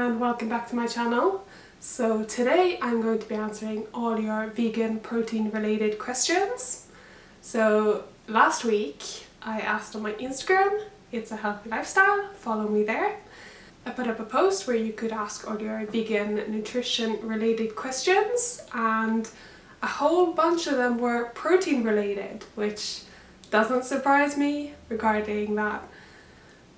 and welcome back to my channel. So today I'm going to be answering all your vegan protein related questions. So last week I asked on my Instagram, it's a healthy lifestyle, follow me there. I put up a post where you could ask all your vegan nutrition related questions, and a whole bunch of them were protein related, which doesn't surprise me regarding that.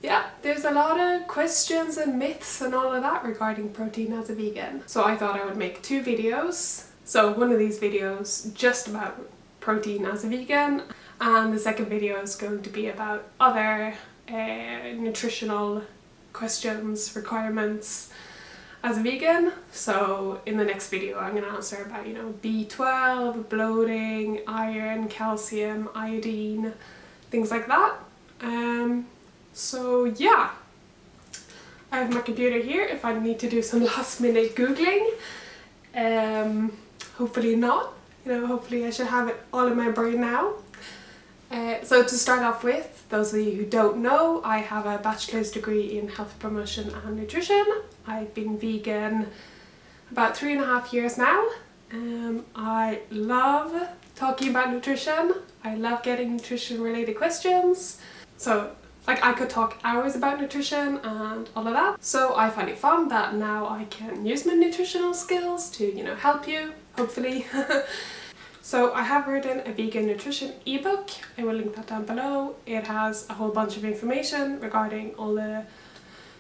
Yeah, there's a lot of questions and myths and all of that regarding protein as a vegan. So I thought I would make two videos. So one of these videos just about protein as a vegan, and the second video is going to be about other nutritional questions, requirements as a vegan. So in the next video I'm going to answer about, B12, bloating, iron, calcium, iodine, things like that. So yeah, I have my computer here if I need to do some last minute googling. Hopefully not, hopefully I should have it all in my brain now. So to start off with, those of you who don't know, I have a bachelor's degree in health promotion and nutrition. I've been vegan about 3.5 years now. I love talking about nutrition. I love getting nutrition related questions. So I could talk hours about nutrition and all of that. So I find it fun that now I can use my nutritional skills to, help you, hopefully. So I have written a vegan nutrition ebook. I will link that down below. It has a whole bunch of information regarding all the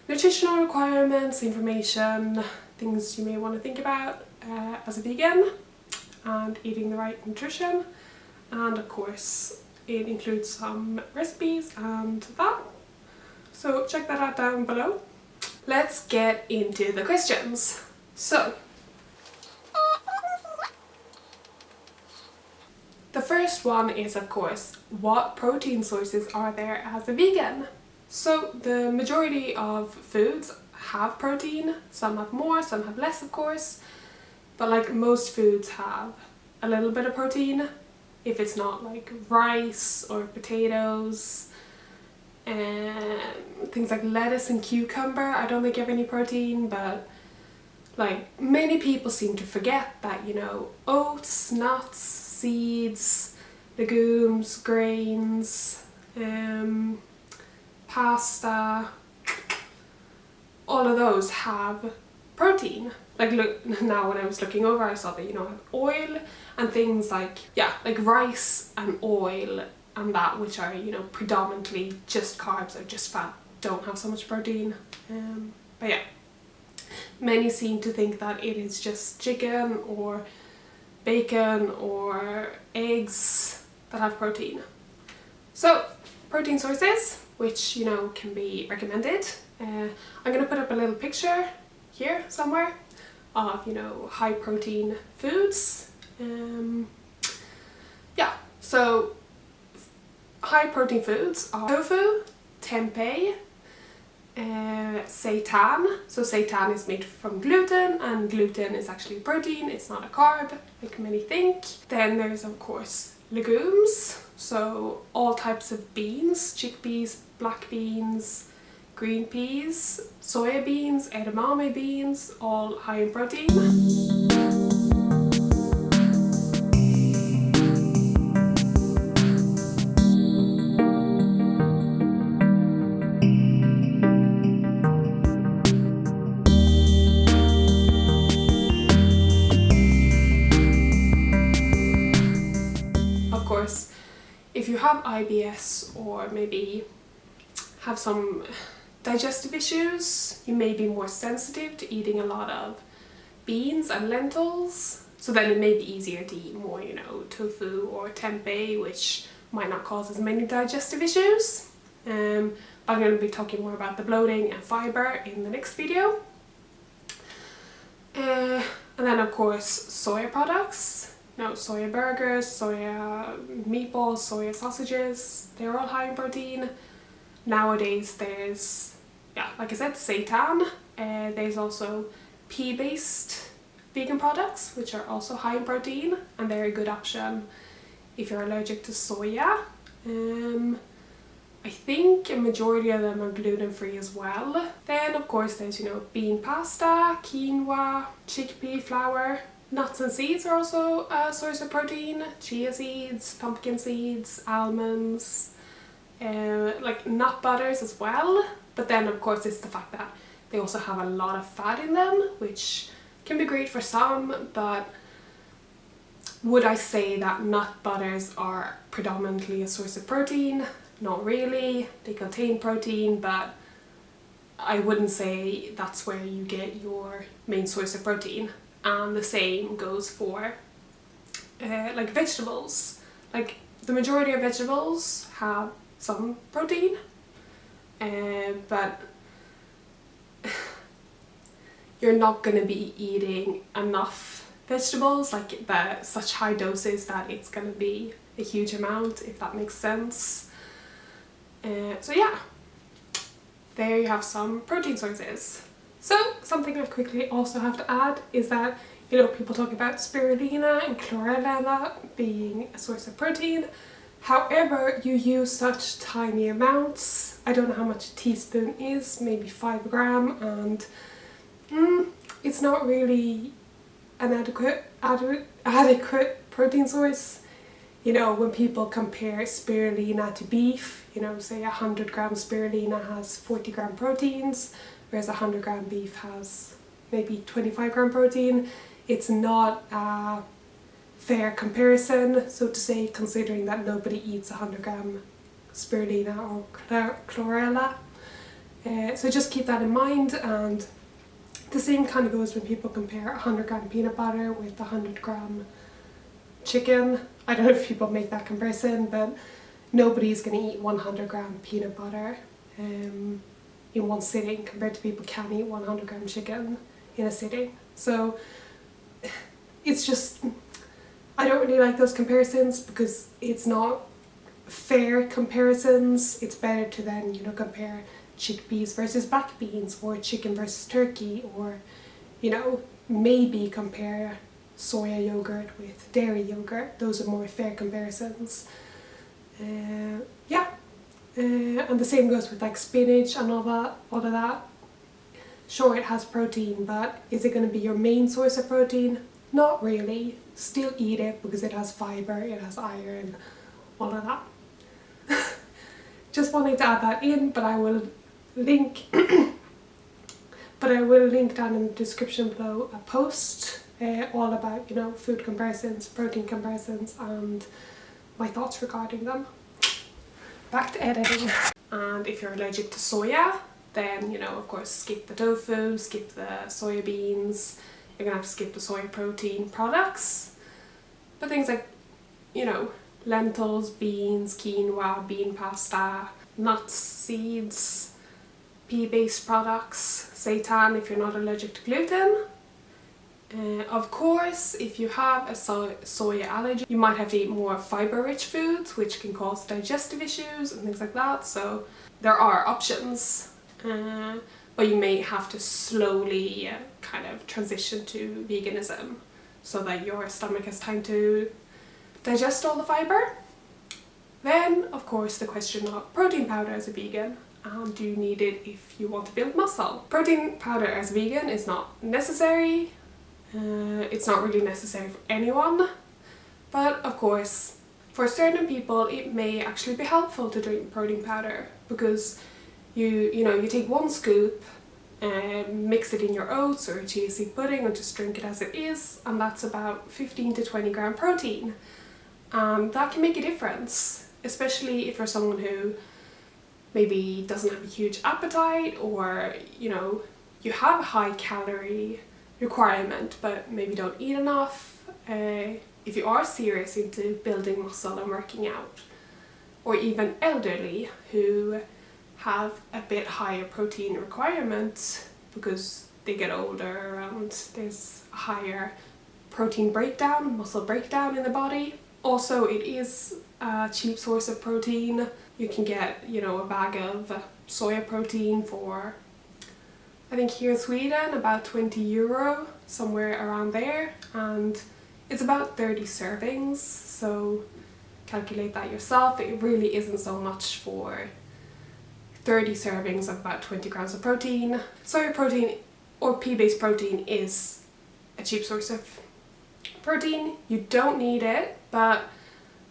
nutritional requirements, information, things you may want to think about as a vegan, and eating the right nutrition. And of course, it includes some recipes and that. So check that out down below. Let's get into the questions. So, the first one is, of course, what protein sources are there as a vegan? So the majority of foods have protein. Some have more, some have less, of course. But like most foods have a little bit of protein. If it's not like rice or potatoes, and things like lettuce and cucumber, I don't think have any protein, but like many people seem to forget that, oats, nuts, seeds, legumes, grains, pasta, all of those have protein. Like look, now when I was looking over, I saw that, oil and things like rice and oil and that, which are, predominantly just carbs or just fat, don't have so much protein. But yeah, many seem to think that it is just chicken or bacon or eggs that have protein. So protein sources, which, can be recommended. I'm going to put up a little picture here somewhere of, high protein foods. So high protein foods are tofu, tempeh, seitan. So seitan is made from gluten, and gluten is actually protein, it's not a carb like many think. Then there's of course legumes, so all types of beans, chickpeas, black beans, green peas, soya beans, edamame beans, all high in protein. If you have IBS or maybe have some digestive issues, you may be more sensitive to eating a lot of beans and lentils. So then it may be easier to eat more, tofu or tempeh, which might not cause as many digestive issues. But I'm going to be talking more about the bloating and fiber in the next video. And then of course soya products. Soya burgers, soya meatballs, soya sausages, they're all high in protein. Nowadays there's, like I said, seitan. There's also pea-based vegan products, which are also high in protein, and they're a good option if you're allergic to soya. I think a majority of them are gluten-free as well. Then of course there's, bean pasta, quinoa, chickpea flour. Nuts and seeds are also a source of protein. Chia seeds, pumpkin seeds, almonds, like nut butters as well. But then of course it's the fact that they also have a lot of fat in them, which can be great for some, but would I say that nut butters are predominantly a source of protein? Not really. They contain protein, but I wouldn't say that's where you get your main source of protein. And the same goes for like vegetables. Like the majority of vegetables have some protein, but you're not going to be eating enough vegetables, like such high doses that it's going to be a huge amount, if that makes sense. So yeah, there you have some protein sources. So something I quickly also have to add is that, people talk about spirulina and chlorella being a source of protein. However, you use such tiny amounts. I don't know how much a teaspoon is, maybe 5 grams, and it's not really an adequate protein source. When people compare spirulina to beef, say 100 grams spirulina has 40 gram proteins, whereas 100 gram beef has maybe 25 gram protein. It's not a fair comparison, so to say, considering that nobody eats 100 gram spirulina or chlorella. So just keep that in mind, and the same kind of goes when people compare 100 gram peanut butter with 100 gram chicken. I don't know if people make that comparison, but nobody's going to eat 100 gram peanut butter in one sitting compared to people can eat 100 gram chicken in a sitting. So it's just, I don't really like those comparisons because it's not fair comparisons. It's better to then, compare chickpeas versus black beans, or chicken versus turkey, or, maybe compare soya yogurt with dairy yogurt. Those are more fair comparisons. And the same goes with like spinach and all of that. Sure, it has protein, but is it going to be your main source of protein? Not really. Still eat it because it has fiber, it has iron, all of that. Just wanted to add that in, but I will link down in the description below a post all about, food comparisons, protein comparisons, and my thoughts regarding them. Back to editing. And if you're allergic to soya, then, of course, skip the tofu, skip the soya beans. You're gonna have to skip the soy protein products. But things like, lentils, beans, quinoa, bean pasta, nuts, seeds, pea-based products, seitan if you're not allergic to gluten. Of course, if you have a soya allergy, you might have to eat more fiber-rich foods, which can cause digestive issues and things like that. So there are options, but you may have to slowly kind of transition to veganism so that your stomach has time to digest all the fiber. Then, of course, the question of protein powder as a vegan. Do you need it if you want to build muscle? Protein powder as a vegan is not necessary. It's not really necessary for anyone, but of course for certain people it may actually be helpful to drink protein powder, because you take 1 scoop and mix it in your oats or chia seed pudding, or just drink it as it is, and that's about 15 to 20 gram protein. That can make a difference, especially if you're someone who maybe doesn't have a huge appetite, or you have a high calorie requirement but maybe don't eat enough. If you are serious into building muscle and working out, or even elderly who have a bit higher protein requirements because they get older and there's a higher protein breakdown, muscle breakdown in the body. Also, it is a cheap source of protein. You can get, a bag of soya protein for, I think here in Sweden, about 20 euro, somewhere around there, and it's about 30 servings, so calculate that yourself. It really isn't so much for 30 servings of about 20 grams of protein. Soy protein or pea-based protein is a cheap source of protein. You don't need it, but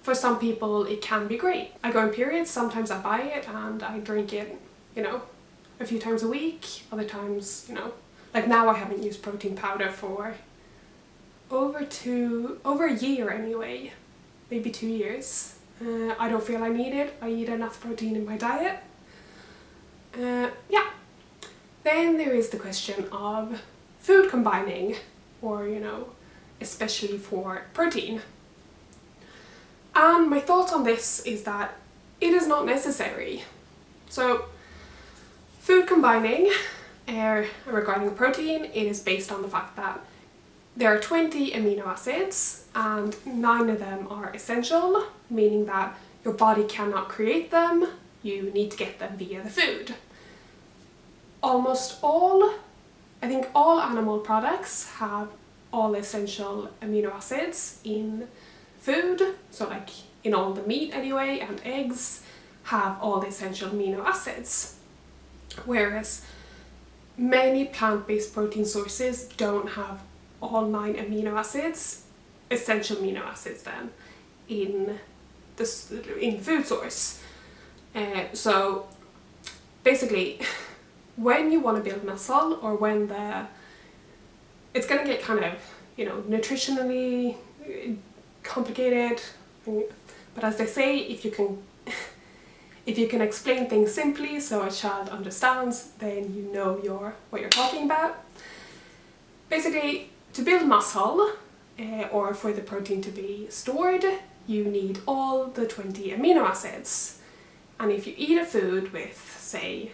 for some people it can be great. I go in periods, sometimes I buy it and I drink it, you know, a few times a week. Other times, you know, like now I haven't used protein powder for over a year anyway, maybe 2 years. I don't feel I need it. I eat enough protein in my diet. Yeah. Then there is the question of food combining, or, you know, especially for protein. And my thoughts on this is that it is not necessary. So food combining regarding protein, it is based on the fact that there are 20 amino acids and 9 of them are essential, meaning that your body cannot create them, you need to get them via the food. Almost all, I think all animal products have all essential amino acids in food, so like in all the meat anyway, and eggs have all the essential amino acids. Whereas many plant-based protein sources don't have all 9 amino acids, essential amino acids then, in the food source. So basically, when you want to build muscle, or when it's going to get kind of, you know, nutritionally complicated, but as they say, if you can explain things simply so a child understands, then you know what you're talking about. Basically, to build muscle, or for the protein to be stored, you need all the 20 amino acids. And if you eat a food with, say,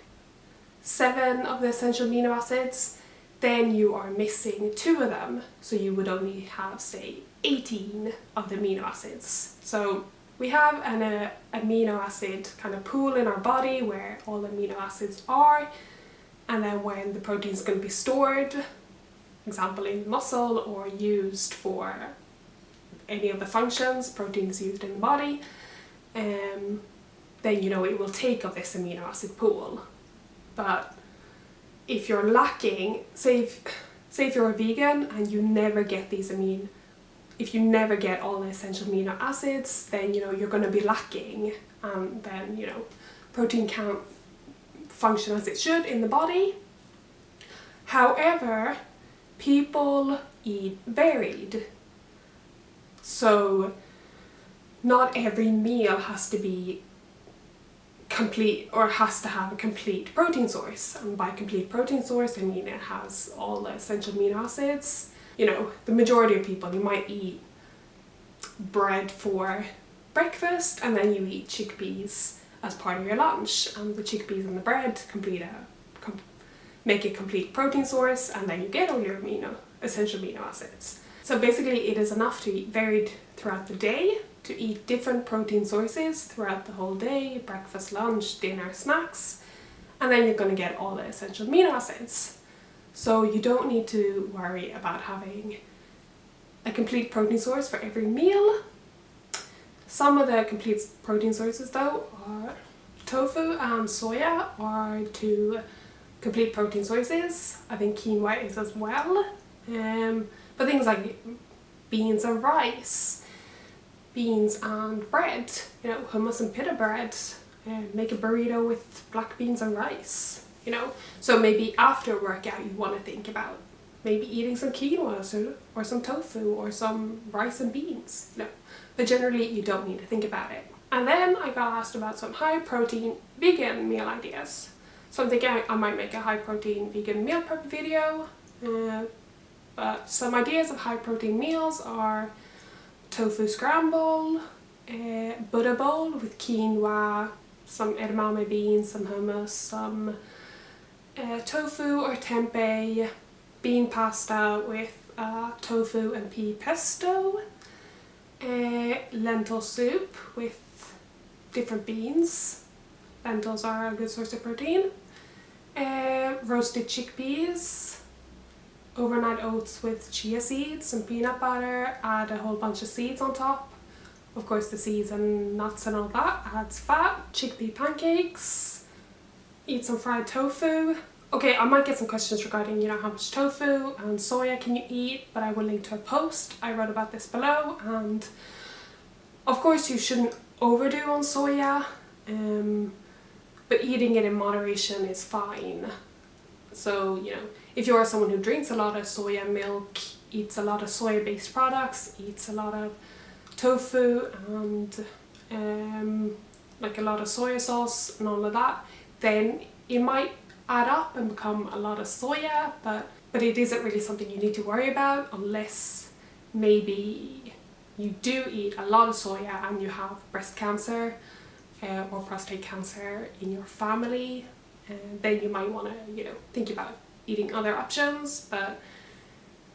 7 of the essential amino acids, then you are missing 2 of them. So you would only have, say, 18 of the amino acids. So we have an amino acid kind of pool in our body where all the amino acids are, and then when the protein is going to be stored, example in muscle or used for any of the functions proteins used in the body, then, you know, it will take of this amino acid pool. But if you're lacking, say if you're a vegan and you never get if you never get all the essential amino acids, then, you know, you're going to be lacking, and then, you know, protein can't function as it should in the body. However, people eat varied, so not every meal has to be complete or has to have a complete protein source. And by complete protein source, I mean it has all the essential amino acids. You know, the majority of people, you might eat bread for breakfast and then you eat chickpeas as part of your lunch, and the chickpeas and the bread make a complete protein source, and then you get all your essential amino acids. So basically it is enough to eat varied throughout the day, to eat different protein sources throughout the whole day, breakfast, lunch, dinner, snacks, and then you're going to get all the essential amino acids. So you don't need to worry about having a complete protein source for every meal. Some of the complete protein sources though are tofu and soya are 2 complete protein sources. I think quinoa is as well. But things like beans and rice, beans and bread, you know, hummus and pita bread, make a burrito with black beans and rice, you know. So maybe after a workout you want to think about maybe eating some quinoa or some tofu or some rice and beans, you know. But generally you don't need to think about it. And then I got asked about some high protein vegan meal ideas. So I'm thinking I might make a high protein vegan meal prep video. But some ideas of high protein meals are tofu scramble, Buddha bowl with quinoa, some edamame beans, some hummus, some tofu or tempeh, bean pasta with tofu and pea pesto, lentil soup with different beans. Lentils are a good source of protein. Roasted chickpeas, overnight oats with chia seeds and peanut butter, add a whole bunch of seeds on top. Of course the seeds and nuts and all that adds fat. Chickpea pancakes, eat some fried tofu. Okay, I might get some questions regarding, you know, how much tofu and soya can you eat, but I will link to a post I wrote about this below. And of course you shouldn't overdo on soya, but eating it in moderation is fine. So, you know, if you are someone who drinks a lot of soya milk, eats a lot of soya-based products, eats a lot of tofu and like a lot of soya sauce and all of that, then it might add up and become a lot of soya, but it isn't really something you need to worry about unless maybe you do eat a lot of soya and you have breast cancer or prostate cancer in your family, and then you might want to, you know, think about eating other options, but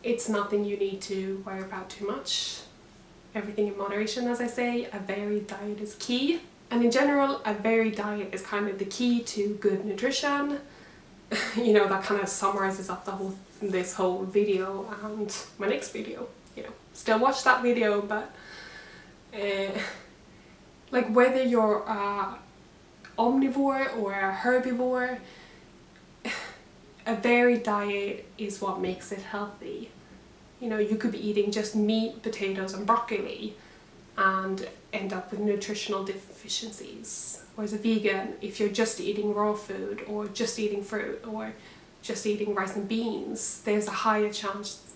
it's nothing you need to worry about too much. Everything in moderation, as I say. A varied diet is key, and in general a varied diet is kind of the key to good nutrition. You know, that kind of summarizes up this whole video and my next video. You know, still watch that video, but like whether you're a omnivore or a herbivore, a varied diet is what makes it healthy. You know, you could be eating just meat, potatoes and broccoli and end up with nutritional deficiencies. Whereas a vegan, if you're just eating raw food or just eating fruit or just eating rice and beans, there's a higher chance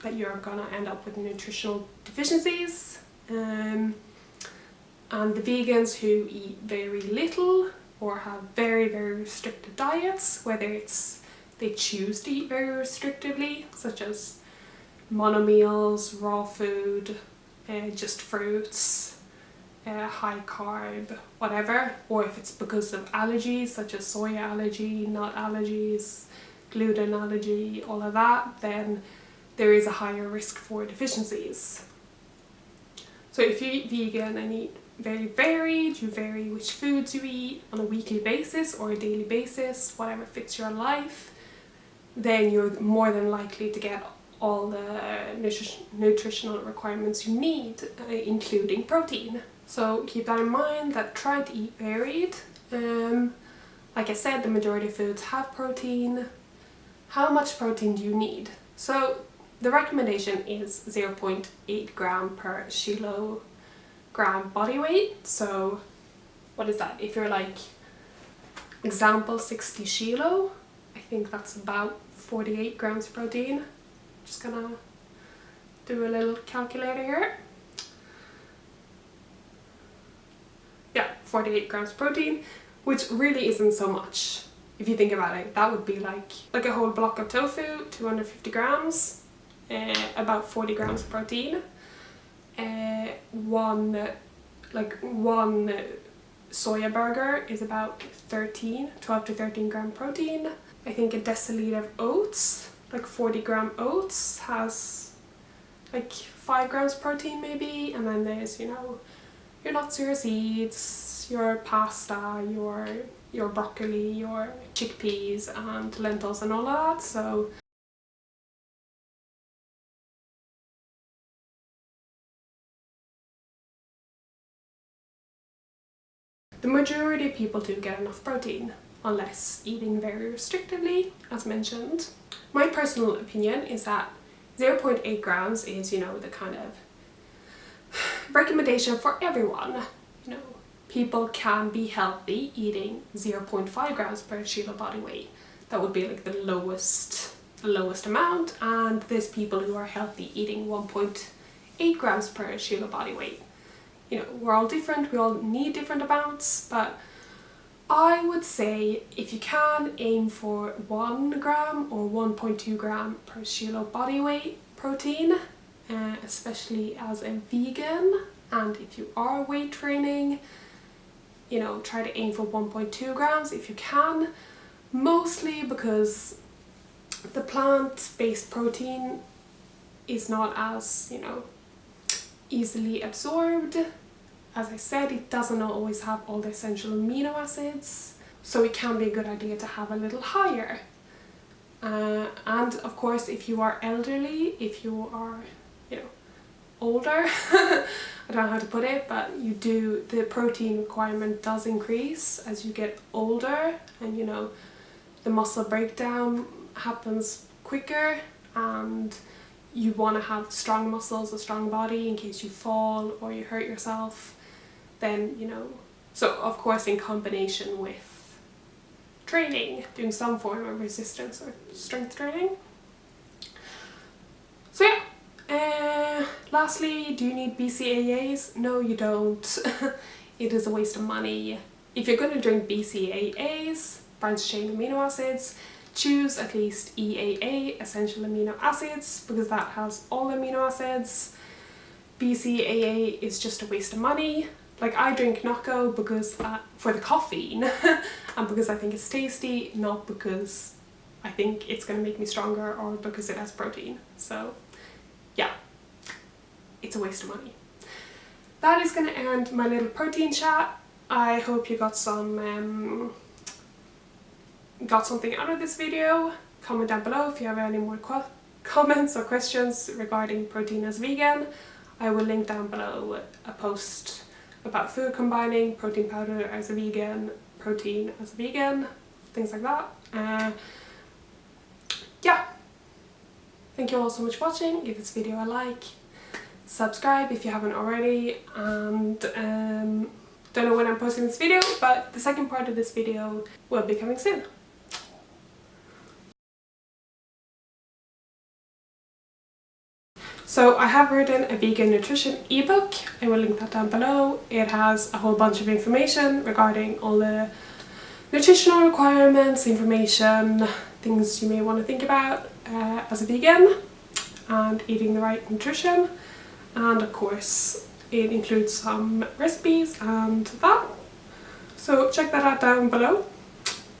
that you're gonna end up with nutritional deficiencies. And the vegans who eat very little or have very, very restricted diets, whether it's they choose to eat very restrictively, such as mono meals, raw food, just fruits, high carb, whatever, or if it's because of allergies such as soya allergy, nut allergies, gluten allergy, all of that, then there is a higher risk for deficiencies. So if you eat vegan and eat very varied, you vary which foods you eat on a weekly basis or a daily basis, whatever fits your life, then you're more than likely to get all the nutritional requirements you need, including protein. So keep that in mind, that try to eat varied. Like I said, the majority of foods have protein. How much protein do you need? So the recommendation is 0.8 gram per kilogram body weight. So what is that? If you're like, example 60 kilo, I think that's about 48 grams of protein. Just gonna do a little calculator here. Yeah, 48 grams of protein, which really isn't so much. If you think about it, that would be like a whole block of tofu, 250 grams, about 40 grams of protein. One soya burger is about 12 to 13 gram protein. I think a deciliter of oats, like 40 gram oats, has like 5 grams protein maybe, and then there's, you know, your nuts, your seeds, your pasta, your broccoli, your chickpeas and lentils and all of that. So the majority of people do get enough protein, unless eating very restrictively, as mentioned. My personal opinion is that 0.8 grams is, you know, the kind of recommendation for everyone. You know, people can be healthy eating 0.5 grams per kilo body weight. That would be like the lowest amount, and there's people who are healthy eating 1.8 grams per kilo body weight. You know, we're all different, we all need different amounts, but I would say if you can, aim for 1 gram or 1.2 gram per kilo body weight protein, especially as a vegan. And if you are weight training, you know, try to aim for 1.2 grams if you can, mostly because the plant-based protein is not as, you know, easily absorbed. As I said, it doesn't always have all the essential amino acids, so it can be a good idea to have a little higher. And of course, if you are elderly, if you are, you know, older. I don't know how to put it, but the protein requirement does increase as you get older, and you know, the muscle breakdown happens quicker, and you want to have strong muscles, a strong body in case you fall or you hurt yourself. Then, you know, so of course in combination with training, doing some form of resistance or strength training. So yeah, lastly, do you need BCAAs? No, you don't. It is a waste of money. If you're going to drink BCAAs, branched chain amino acids, choose at least EAA, essential amino acids, because that has all amino acids. BCAA is just a waste of money. Like, I drink Nocco because for the caffeine and because I think it's tasty, not because I think it's going to make me stronger or because it has protein. So yeah, it's a waste of money. That is going to end my little protein chat. I hope you got something out of this video. Comment down below if you have any more comments or questions regarding protein as vegan. I will link down below a post about food combining protein powder as a vegan, protein as a vegan, things like that. Yeah, thank you all so much for watching. Give this video a like, subscribe if you haven't already, and don't know when I'm posting this video, but the second part of this video will be coming soon. So I have written a vegan nutrition ebook. I will link that down below. It has a whole bunch of information regarding all the nutritional requirements, information, things you may want to think about as a vegan, and eating the right nutrition. And of course, it includes some recipes and that. So check that out down below.